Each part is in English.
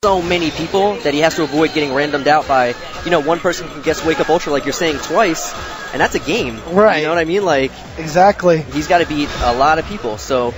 so many people that he has to avoid getting randomed out by, one person can guess Wake Up Ultra like you're saying twice, and that's a game. Right. You know what I mean? Like, exactly. He's got to beat a lot of people. So,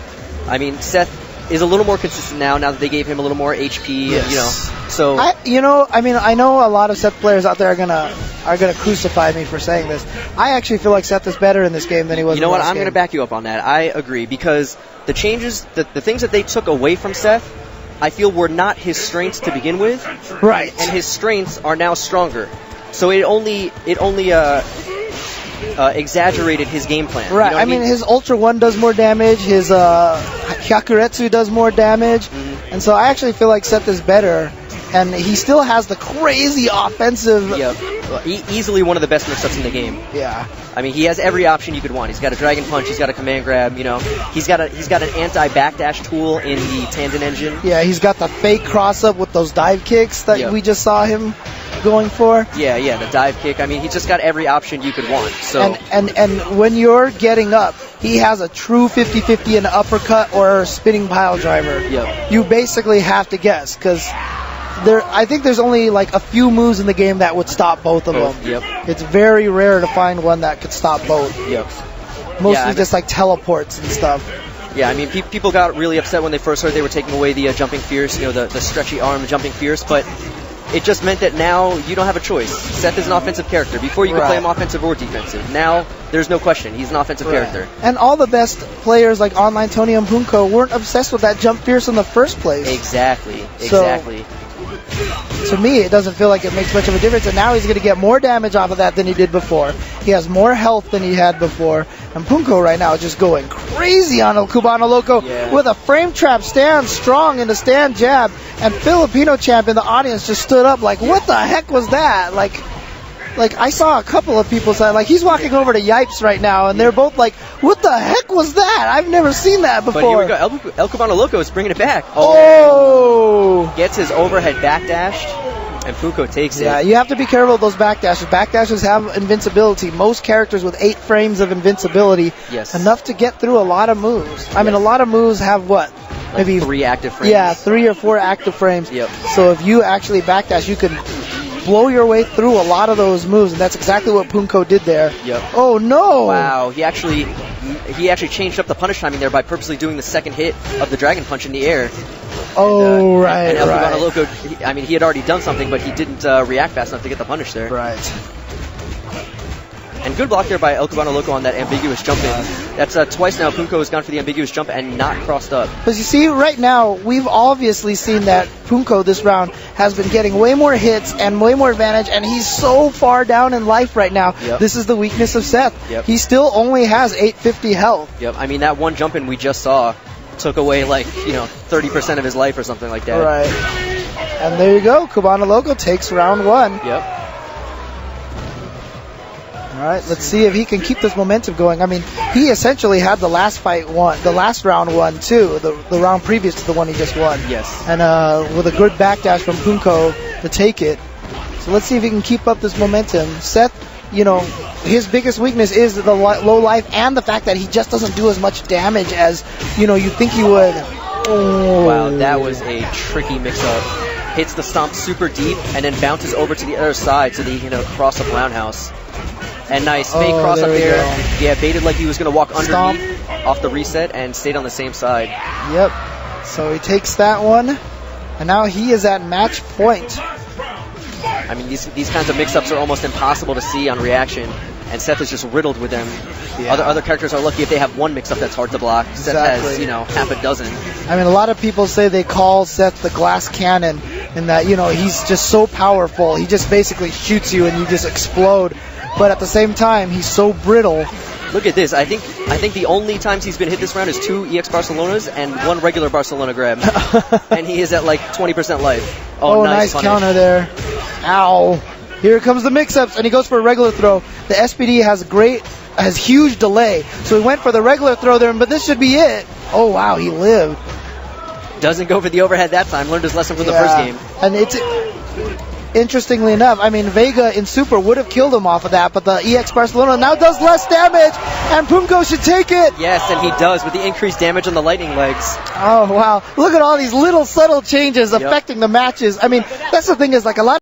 I mean, Seth is a little more consistent now that they gave him a little more HP. Yes. So I know a lot of Seth players out there are gonna crucify me for saying this. I actually feel like Seth is better in this game than he was. You know in what? the last I'm going to back you up on that. I agree, because the changes, the things that they took away from Seth, I feel were not his strengths to begin with. Right. And his strengths are now stronger. So it only exaggerated his game plan. Right. You know what I mean, his Ultra 1 does more damage. His Hyakuretsu does more damage. And so I actually feel like Seth is better. And he still has the crazy offensive. Yep. Easily one of the best mix-ups in the game. Yeah. I mean, he has every option you could want. He's got a Dragon Punch. He's got a Command Grab. He's got an anti-backdash tool in the Tandon engine. Yeah, he's got the fake cross-up with those dive kicks that we just saw him going for. Yeah, the dive kick. I mean, he's just got every option you could want. So and when you're getting up, he has a true 50-50 in uppercut or spinning pile driver. Yep. You basically have to guess, because I think there's only like a few moves in the game that would stop both of them. Yep. It's very rare to find one that could stop both. Yep. Mostly just like teleports and stuff. Yeah, I mean, people got really upset when they first heard they were taking away the jumping fierce, the stretchy arm jumping fierce, but it just meant that now you don't have a choice. Seth is an offensive character. Before you could play him offensive or defensive. Now there's no question. He's an offensive character. And all the best players like Online Tony and Poongko weren't obsessed with that jump fierce in the first place. Exactly. To me, it doesn't feel like it makes much of a difference, and now he's going to get more damage off of that than he did before. He has more health than he had before, and Poongko right now is just going crazy on El Cubano Loco with a frame trap stand strong into stand jab, and Filipino champ in the audience just stood up like, what the heck was that? Like I saw a couple of people say, like, he's walking over to Yipes right now, and they're both like, what the heck was that? I've never seen that before. But here we go. El Cubano Loco is bringing it back. Gets his overhead backdashed, and Poongko takes it. Yeah, you have to be careful with those backdashes. Backdashes have invincibility. Most characters with 8 frames of invincibility. Yes. Enough to get through a lot of moves. I mean, a lot of moves have what? Like maybe 3 active frames. Yeah, 3 or 4 active frames. Yep. So if you actually backdash, you can blow your way through a lot of those moves, and that's exactly what Poongko did there. Yep. Oh no! Wow, he actually changed up the punish timing there by purposely doing the second hit of the Dragon Punch in the air. Right. And El Cubano Loco, he had already done something, but he didn't react fast enough to get the punish there. Right. And good block there by El Cubano Loco on that ambiguous jump in. That's twice now Poongko has gone for the ambiguous jump and not crossed up. Because you see, right now, we've obviously seen that Poongko this round has been getting way more hits and way more advantage, and he's so far down in life right now. Yep. This is the weakness of Seth. Yep. He still only has 850 health. Yep. I mean, that one jump in we just saw took away 30% of his life or something like that. Right. And there you go. Cubano Loco takes round 1. Yep. All right, let's see if he can keep this momentum going. I mean, he essentially had the last round won too, the round previous to the one he just won. Yes. And with a good backdash from Poongko to take it. So let's see if he can keep up this momentum. Seth, his biggest weakness is the low life and the fact that he just doesn't do as much damage as, you think he would. Oh. Wow, that was a tricky mix-up. Hits the stomp super deep and then bounces over to the other side so that he can cross up roundhouse. And nice fake cross up there. Yeah, baited like he was going to walk underneath off the reset and stayed on the same side. Yep. So he takes that one, and now he is at match point. I mean, these kinds of mix-ups are almost impossible to see on reaction, and Seth is just riddled with them. Yeah. Other characters are lucky if they have one mix-up that's hard to block. Exactly. Seth has, half a dozen. I mean, a lot of people say they call Seth the glass cannon, and that, he's just so powerful. He just basically shoots you and you just explode. But at the same time, he's so brittle. Look at this. I think the only times he's been hit this round is 2 EX Barcelonas and 1 regular Barcelona grab. And he is at 20% life. Oh, nice counter there. Ow. Here comes the mix-ups, and he goes for a regular throw. The SPD has huge delay. So he went for the regular throw there, but this should be it. Oh, wow, he lived. Doesn't go for the overhead that time. Learned his lesson from the first game. And interestingly enough, I mean, Vega in Super would have killed him off of that, but the EX Barcelona now does less damage, and Poongko should take it. Yes, and he does with the increased damage on the lightning legs. Oh, wow. Look at all these little subtle changes affecting the matches. I mean, that's the thing is, like, a lot